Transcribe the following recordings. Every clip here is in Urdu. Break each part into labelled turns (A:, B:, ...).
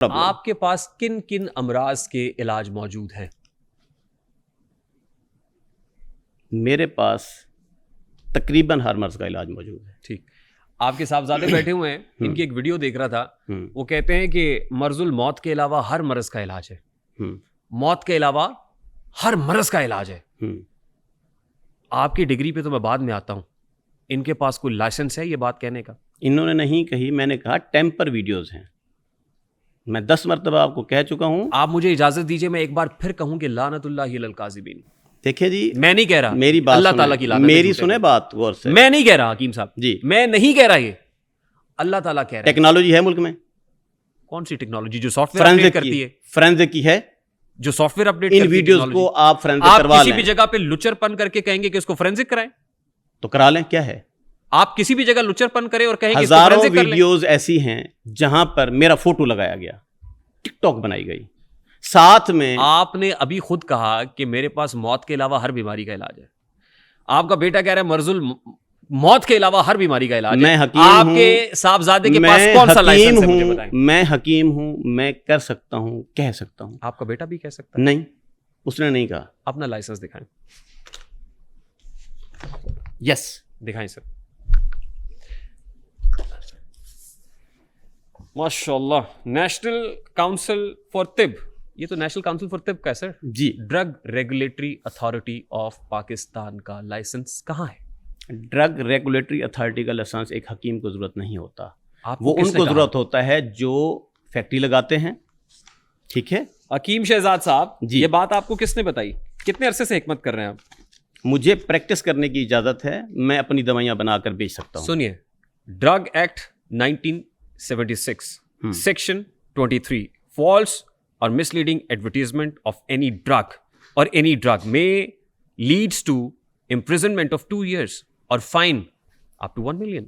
A: آپ کے پاس کن کن امراض کے علاج موجود ہیں؟
B: میرے پاس تقریباً ہر مرض کا علاج موجود ہے.
A: ٹھیک. آپ کے صاحبزادے بیٹھے ہوئے ہیں, ان کی ایک ویڈیو دیکھ رہا تھا, وہ کہتے ہیں کہ مرض الموت کے علاوہ ہر مرض کا علاج ہے, موت کے علاوہ ہر مرض کا علاج ہے. آپ کی ڈگری پہ تو میں بعد میں آتا ہوں, ان کے پاس کوئی لائسنس ہے یہ بات کہنے کا؟
B: انہوں نے نہیں کہی, میں نے کہا ٹیمپر ویڈیوز ہیں. میں 10 مرتبہ آپ کو کہہ چکا ہوں.
A: آپ مجھے اجازت دیجئے میں ایک بار پھر کہوں کہ لعنت اللہ علی الکاذبین.
B: دیکھیں جی,
A: میں نہیں کہہ رہا,
B: میری بات
A: اللہ تعالیٰ کی لعنت,
B: میری سنیں بات غور سے.
A: میں نہیں کہہ رہا حکیم صاحب
B: جی,
A: میں نہیں کہہ رہا, یہ اللہ تعالیٰ کہہ رہا ہے.
B: ٹیکنالوجی ہے ملک میں.
A: کون سی ٹیکنالوجی؟ جو سافٹ ویئر اپڈیٹ کرتی ہے.
B: فرینزک کی ہے,
A: جو soft where update
B: in videos کو آپ فرینزک کروا لیں.
A: آپ کسی بھی جگہ پہ لچر پن کر کے کہیں گے کہ اس کو فرینزک کرائیں
B: تو کرا لیں. کیا ہے,
A: آپ کسی بھی جگہ لچر پن کریں اور کہیں کہ
B: ہزاروں ویڈیوز ایسی ہیں جہاں پر میرا فوٹو لگایا گیا, ٹک ٹاک بنائی گئی, ساتھ میں
A: آپ نے ابھی خود کہا کہ میرے پاس موت کے علاوہ ہر بیماری کا علاج ہے. آپ کا بیٹا کہہ رہا ہے مرض موت کے علاوہ ہر بیماری کا علاج ہے.
B: میں حکیم
A: آپ
B: ہوں,
A: کے صاحبزادے کے پاس کون سا لائسنس ہے مجھے بتائیں.
B: میں حکیم ہوں, میں کر سکتا ہوں, کہہ سکتا ہوں.
A: آپ کا بیٹا بھی کہہ سکتا ہے؟
B: نہیں, اس نے نہیں کہا.
A: اپنا لائسنس دکھائیں.
B: یس
A: دکھائیں سر. ماشاء اللہ. نیشنل کاؤنسل فار طب, یہ تو نیشنل کاؤنسل فار طب کا ہے سر.
B: جی,
A: drug regulatory authority of Pakistan کا لائسنس کہاں ہے؟
B: ڈرگ ریگولیٹری اتھارٹی کا لائسنس ایک حکیم کو ضرورت نہیں ہوتا, وہ
A: کس
B: ان
A: نے
B: کو
A: کہا؟
B: ضرورت ہوتا ہے جو فیکٹری لگاتے ہیں. ٹھیک ہے
A: حکیم شہزاد صاحب,
B: جی,
A: یہ بات آپ کو کس نے بتائی؟ کتنے عرصے سے حکمت کر رہے ہیں آپ؟
B: مجھے پریکٹس کرنے کی اجازت ہے, میں اپنی دوائیاں بنا کر بیچ سکتا ہوں.
A: سنیے, ڈرگ ایکٹ 1976 سیکشن 23 فالس اور misleading advertisement of any drug or any drug may leads to imprisonment of 2 years or fine up to 1 million.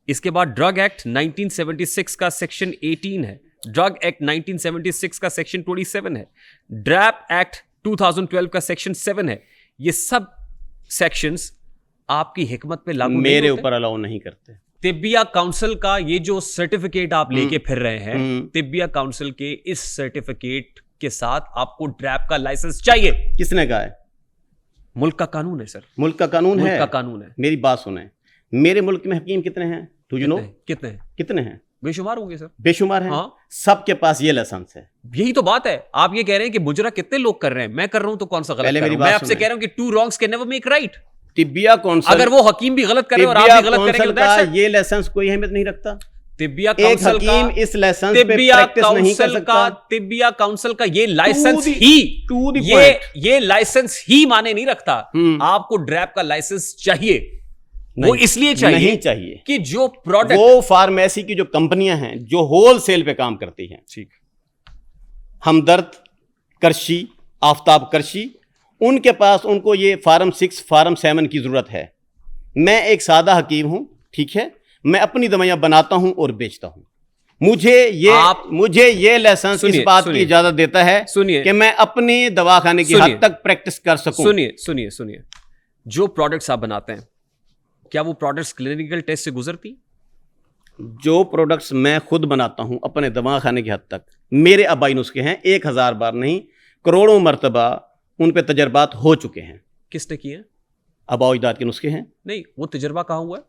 A: اس کے بعد ڈرگ ایکٹ 1976 کا سیکشن 18 ہے, ڈرگ ایکٹ 1976 کا سیکشن 27 ہے, ڈریپ ایکٹ 2012 کا سیکشن 7 ہے. یہ سب سیکشنز آپ کی حکمت پہ لاگو نہیں ہوتے؟
B: میرے اوپر الاؤ نہیں کرتے.
A: طبیہ کاؤنسل کا یہ جو سرٹیفکیٹ آپ لے کے پھر رہے ہیں, طبیہ کاؤنسل کے اس سرٹیفکیٹ کے ساتھ آپ کو ڈریپ کا لائسنس چاہیے.
B: کس نے کہا ہے؟
A: ملک کا قانون ہے سر.
B: ملک کا قانون ہے,
A: ملک کا قانون ہے.
B: میری بات سنیں, میرے ملک میں حکیم کتنے ہیں؟ ڈو یو نو کتنے ہیں؟
A: بے شمار ہوں گے سر.
B: بے شمار ہیں.
A: ہاں,
B: سب کے پاس یہ لائسنس ہے.
A: یہی تو بات ہے. آپ یہ کہہ رہے ہیں کہ مجرا کتنے لوگ کر رہے ہیں, میں کر رہا ہوں تو کون سا غلط کر رہا ہوں؟ میں آپ سے کہہ رہا ہوں کہ 2 wrongs can never make right.
B: طبیہ کونسل,
A: اگر وہ حکیم بھی غلط کرے اور آپ بھی غلط کریں گے,
B: یہ لائسنس کوئی اہمیت نہیں رکھتا.
A: طبیہ کاؤنسل کا
B: اس لائسنس پہ پریکٹس نہیں کر سکتا.
A: طبیہ کاؤنسل کا یہ لائسنس ہی یہ لائسنس ہی مانے نہیں رکھتا. آپ کو ڈریپ کا لائسنس چاہیے. وہ اس لیے چاہیے کہ جو پروڈکٹ,
B: وہ فارمیسی کی جو کمپنیاں ہیں جو ہول سیل پہ کام کرتی ہیں,
A: ٹھیک,
B: ہمدرد, کرشی, آفتاب کرشی, ان کے پاس ان کو یہ فارم 6 فارم 7 کی ضرورت ہے. میں ایک سادہ حکیم ہوں, ٹھیک ہے, میں اپنی دوائیاں بناتا ہوں اور بیچتا ہوں. مجھے یہ لائسنس اس بات کی اجازت دیتا ہے کہ میں اپنی دواخانے کی حد تک پریکٹس کر سکوں.
A: سنیے, جو پروڈکٹس آپ بناتے ہیں کیا وہ پروڈکٹس کلینکل ٹیسٹ سے گزرتی؟
B: جو پروڈکٹس میں خود بناتا ہوں اپنے دواخانے کی حد تک, میرے آبائی نسخے ہیں, 1000 بار نہیں کروڑوں مرتبہ ان پہ تجربات ہو چکے ہیں.
A: کس نے کیے ہیں؟
B: آباء و اجداد کے نسخے ہیں.
A: نہیں, وہ تجربہ کہاں ہوا ہے؟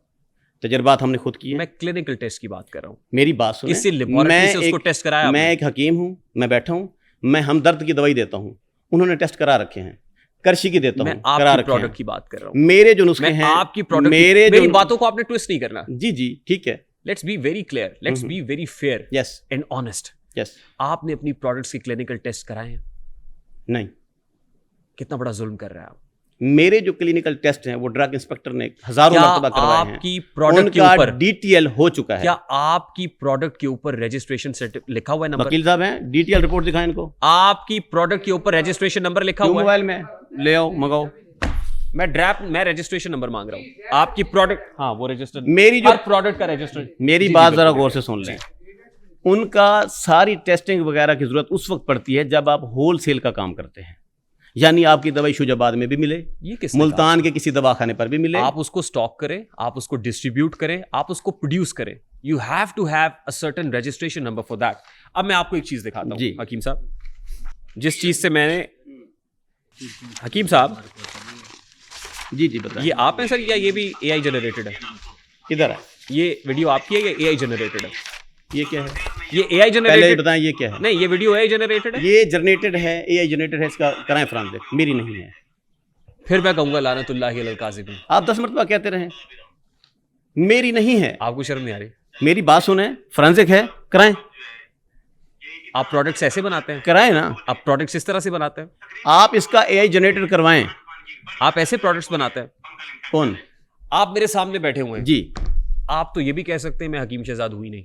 B: تجربات ہم نے خود کیے.
A: میں کلینکل ٹیسٹ کی بات کر رہا ہوں.
B: میری بات سنیں,
A: کسی لیبارٹری سے اس کو ٹیسٹ کرایا؟
B: میں ایک حکیم ہوں, میں بیٹھا ہوں, میں ہمدرد کی دوائی دیتا ہوں, انہوں نے ٹیسٹ کرا رکھے ہیں. کرشی کی دیتا ہوں, کرا رکھے ہیں.
A: پروڈکٹ کی بات کر رہا ہوں.
B: میرے جو نسخے ہیں,
A: آپ کی پروڈکٹ, میری باتوں کو آپ نے ٹویسٹ نہیں کرنا.
B: جی ٹھیک ہے.
A: Let's be very clear, let's be very fair
B: yes
A: and honest.
B: Yes,
A: آپ نے اپنی پروڈکٹس کی کلینکل ٹیسٹ کرائے ہیں؟
B: نہیں.
A: کتنا بڑا ظلم کر رہے ہیں آپ.
B: میرے جو کلینکل ٹیسٹ ہیں وہ ڈرگ انسپیکٹر نے ہزاروں مرتبہ کروائے ہیں.
A: آپ کی پروڈکٹ کے اوپر
B: ڈیٹیل ہو چکا ہے.
A: کیا آپ کی پروڈکٹ کے اوپر رجسٹریشن لکھا ہوا ہے نمبر؟
B: وکیل صاحب ہیں, ڈیٹیل رپورٹ دکھائیں ان کو.
A: آپ کی پروڈکٹ کے اوپر رجسٹریشن نمبر لکھا ہوا ہے؟
B: موبائل میں لے آؤ, منگاؤ.
A: میں رجسٹریشن نمبر مانگ رہا ہوں. آپ کی پروڈکٹ, ہاں وہ رجسٹر,
B: میری جو
A: پروڈکٹ کا رجسٹر.
B: میری بات ذرا غور سے سن لیں. ان کا ساری ٹیسٹنگ وغیرہ کی ضرورت اس وقت پڑتی ہے جب آپ ہول سیل کا کام کرتے ہیں. یعنی آپ کی دوائی شوج آباد میں بھی ملے, ملتان کے کسی دواخانے پر بھی ملے,
A: آپ اس کو اسٹاک کریں, آپ اس کو ڈسٹریبیوٹ کریں, آپ اس کو پروڈیوس کریں. You have to have a certain registration number for that. اب میں آپ کو ایک چیز دکھاتا ہوں
B: جی
A: حکیم صاحب, جس چیز سے میں نے, حکیم صاحب
B: جی جی بتائیں.
A: یہ آپ ہیں سر یا یہ بھی اے آئی جنریٹڈ ہے؟
B: کدھر ہے
A: یہ ویڈیو آپ کی ہے یا اے آئی جنریٹڈ ہے؟
B: یہ کیا ہے
A: یہ اے آئی
B: پہلے
A: جنریٹڈ
B: بتائیں یہ کیا ہے.
A: نہیں, یہ ویڈیو اے آئی جنریٹڈ ہے.
B: یہ جنریٹڈ ہے, اے آئی جنریٹڈ ہے, اس کا کرائیں فرانزک, میری نہیں ہے.
A: پھر میں کہوں گا لعنت اللہ علی الکاذبین.
B: آپ 10 مرتبہ کہتے رہیں, میری نہیں ہے.
A: آپ کو شرم نہیں آ رہی؟
B: میری بات سنیں, فرانزک ہے, کرائیں.
A: آپ پروڈکٹس ایسے بناتے ہیں؟
B: کرائیں نا.
A: آپ پروڈکٹس اس طرح سے بناتے ہیں؟
B: آپ اس کا اے آئی جنریٹر کروائیں.
A: آپ ایسے پروڈکٹس بناتے ہیں؟
B: کون؟
A: آپ میرے سامنے بیٹھے ہوئے ہیں.
B: جی.
A: آپ تو یہ بھی کہہ سکتے ہیں میں حکیم شہزاد ہوئی نہیں.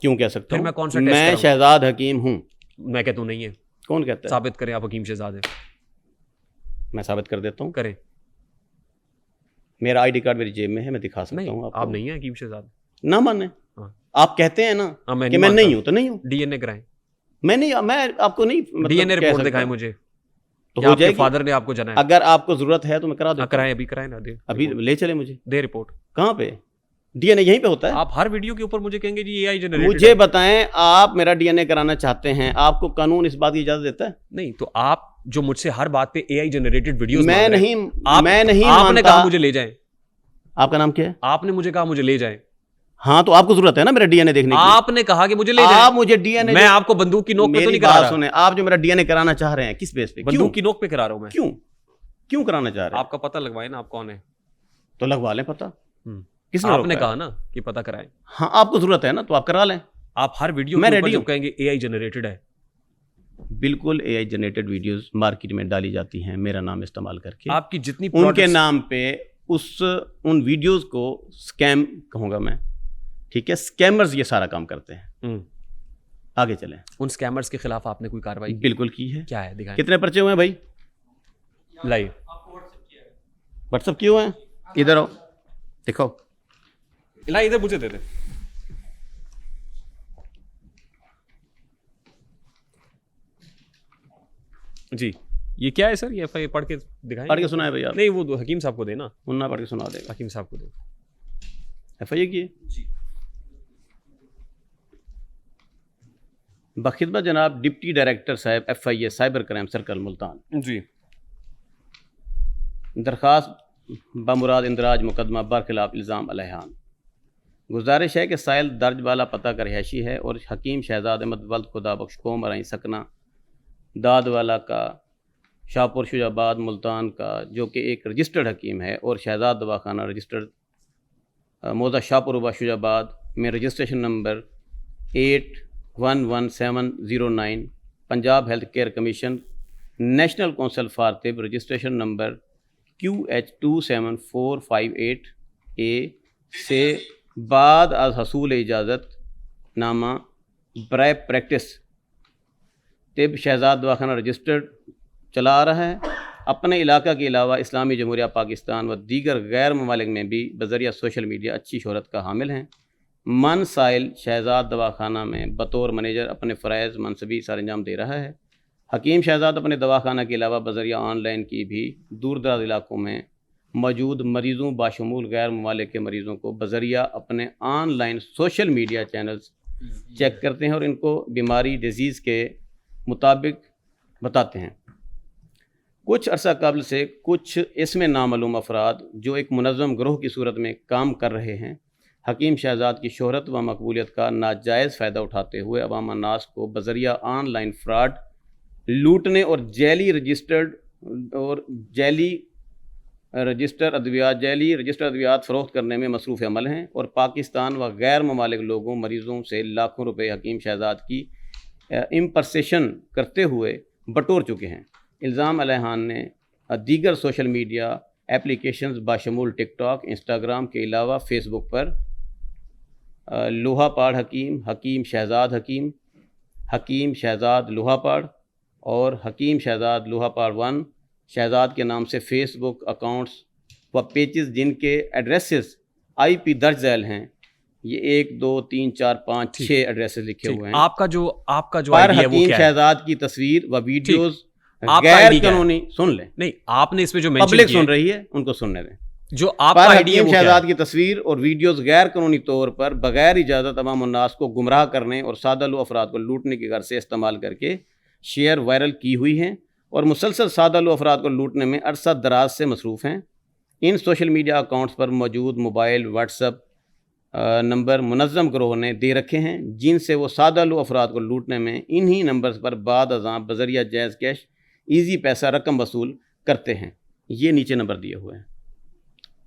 B: کیوں کہہ سکتا ہوں؟
A: میں کون سا ٹیسٹ
B: میں
A: کراؤں؟
B: شہزاد حکیم ہوں.
A: میں کہتا ہوں نہیں ہے.
B: کون کہتا ہے؟
A: ثابت کریں آپ حکیم شہزاد ہیں.
B: میں ثابت کر دیتا ہوں.
A: کریں.
B: میرا آئی ڈی کارڈ میری جیب میں ہے, میں دکھا سکتا ہوں.
A: آپ نہیں ہیں حکیم شہزاد.
B: نہ مانیں.
A: ہاں.
B: آپ کہتے ہیں نا کہ میں نہیں ہوں تو نہیں ہوں.
A: ڈی این اے کرائیں.
B: میں نہیں, میں آپ کو نہیں
A: ڈی این اے رپورٹ دکھائیں مجھے.
B: تو ہو جائے گی.
A: فادر نے آپ کو جانا ہے.
B: اگر آپ کو ضرورت ہے تو میں کرا دوں.
A: کرائیں, ابھی کرائیں نا. دے
B: ابھی لے چلے مجھے.
A: They report.
B: کہاں پہ؟ ڈی این اے یہیں پہ ہوتا ہے.
A: آپ ہر ویڈیو کے اوپر مجھے کہیں گے جی اے آئی جنریٹڈ.
B: مجھے بتائیں, آپ میرا ڈی این اے کرانا چاہتے ہیں, آپ کو قانون اس بات کی اجازت دیتا ہے؟
A: نہیں. تو آپ جو مجھ سے ہر بات پہ اے آئی جنریٹڈ ویڈیوز
B: میں نہیں
A: آپ نے کہا مجھے لے جائیں.
B: آپ کا نام کیا ہے؟
A: آپ نے مجھے کہا مجھے لے جائیں.
B: ہاں تو آپ کو ضرورت ہے نا میرا ڈی این اے دیکھنے کی.
A: آپ نے کہا کہ مجھے لے جائیں.
B: آپ مجھے ڈی این اے,
A: میں آپ کو بندوق کی نوک پہ تو نہیں کرا رہا.
B: سنیں, آپ جو میرا ڈی این اے کرانا چاہ رہے ہیں کس بیس پہ؟
A: بندوق کی نوک پہ کرا رہا ہوں میں.
B: کیوں کرانا چاہ رہے ہیں؟
A: آپ کا پتہ لگوائیں نا آپ کون ہیں.
B: تو لگوا لیں پتہ. کس
A: آپ نے کہا نا کہ پتہ کرائیں.
B: ہاں آپ کو ضرورت ہے نا تو آپ کرا لیں.
A: آپ ہر ویڈیو میں جب کہیں گے اے آئی جنریٹڈ ہے.
B: بالکل اے آئی جنریٹڈ ویڈیوز مارکیٹ میں ڈالی جاتی ہیں میرا نام استعمال کر کے.
A: آپ کی جتنی
B: ان کے نام پہ ان ویڈیوز کو اسکیم کہوں گا میں, ٹھیک ہے, اسکیمرز یہ سارا کام کرتے ہیں. آگے چلیں.
A: ان اسکیمرز کے خلاف آپ نے کوئی کارروائی
B: بالکل کی ہے.
A: کیا ہے دکھائیں.
B: کتنے پرچے ہوئے ہیں بھائی؟
A: لائیو
B: واٹس ایپ کیے ہوئے ہیں. ادھر آؤ دکھاؤ.
A: ادھر مجھے دے دیں. جی یہ کیا ہے سر؟ یہ ایف آئی پڑھ کے دکھائیں.
B: پڑھ کے سنائے بھائی آپ.
A: نہیں وہ حکیم صاحب کو دے نا.
B: منا پڑھ کے سنا دے گا.
A: حکیم صاحب کو دے.
B: ایف آئی اے کی ہے بخدمت جناب ڈپٹی ڈائریکٹر صاحب F I A cyber crime circle Multan.
A: جی.
B: درخواست بمراد اندراج مقدمہ برخلاف الزام علیحان. گزارش ہے کہ سائل درج بالا پتہ کا رہائشی ہے اور حکیم شہزاد احمد ولد خدا بخش قوم ارائیں سکنہ داد والا کا شاہپور شجاع آباد ملتان کا, جو کہ ایک رجسٹرڈ حکیم ہے, اور شہزاد دواخانہ رجسٹرڈ موضع شاہپور روبہ شجاع آباد میں registration number 811709 Punjab health care commission national council for طب رجسٹریشن نمبر QH27458A سے بعد از حصول اجازت نامہ برائے پریکٹس طب شہزاد دواخانہ رجسٹرڈ چلا آ رہا ہے. اپنے علاقہ کے علاوہ اسلامی جمہوریہ پاکستان و دیگر غیر ممالک میں بھی بذریعہ سوشل میڈیا اچھی شہرت کا حامل ہیں. من سائل شہزاد دواخانہ میں بطور منیجر اپنے فرائض منصبی سر انجام دے رہا ہے. حکیم شہزاد اپنے دواخانہ کے علاوہ بذریعہ آن لائن کی بھی دور دراز علاقوں میں موجود مریضوں باشمول غیر ممالک کے مریضوں کو بذریعہ اپنے on line social media channels check کرتے ہیں اور ان کو بیماری ڈیزیز کے مطابق بتاتے ہیں. کچھ عرصہ قبل سے کچھ اس میں نامعلوم افراد جو ایک منظم گروہ کی صورت میں کام کر رہے ہیں حکیم شہزاد کی شہرت و مقبولیت کا ناجائز فائدہ اٹھاتے ہوئے عوام الناس کو بذریعہ آن لائن فراڈ لوٹنے اور جعلی رجسٹر ادویات فروخت کرنے میں مصروف عمل ہیں اور پاکستان و غیر ممالک لوگوں مریضوں سے لاکھوں روپے حکیم شہزاد کی امپرسیشن کرتے ہوئے بٹور چکے ہیں. الزام علیحان نے دیگر سوشل میڈیا ایپلیکیشنز باشمول ٹک ٹاک, انسٹاگرام کے علاوہ فیس بک پر لوہا پاڑ حکیم, حکیم شہزاد حکیم, حکیم شہزاد لوہا پاڑ اور حکیم شہزاد لوہا پاڑ 1 شہزاد کے نام سے فیس بک اکاؤنٹس و پیجز جن کے ایڈریسز IP درج ذیل ہیں. یہ 1 2 3 4 5 6 ایڈریسز لکھے ہوئے ہیں.
A: آپ کا جو
B: پر حکیم شہزاد کی تصویر و ویڈیوز غیر قانونی. سن لیں.
A: نہیں آپ نے اس میں جو مینشن
B: پبلک سن رہی ہے ان کو سننے دیں.
A: جو آپ کا
B: پر
A: آئیڈیا ہے
B: حکیم
A: وہ کیا
B: شہزاد
A: ہے؟
B: کی تصویر اور ویڈیوز غیر قانونی طور پر بغیر اجازت عوام الناس کو گمراہ کرنے اور سادہ لو افراد کو لوٹنے کی غرض سے استعمال کر کے شیئر وائرل کی ہوئی ہیں اور مسلسل سادہ لو افراد کو لوٹنے میں عرصہ دراز سے مصروف ہیں۔ ان سوشل میڈیا اکاؤنٹس پر موجود موبائل واٹس ایپ نمبر منظم گروہ نے دے رکھے ہیں، جن سے وہ سادہ لو افراد کو لوٹنے میں انہی نمبرز پر بعد ازاں بذریعہ جائز کیش ایزی پیسہ رقم وصول کرتے ہیں۔ یہ نیچے نمبر دیے ہوئے ہیں۔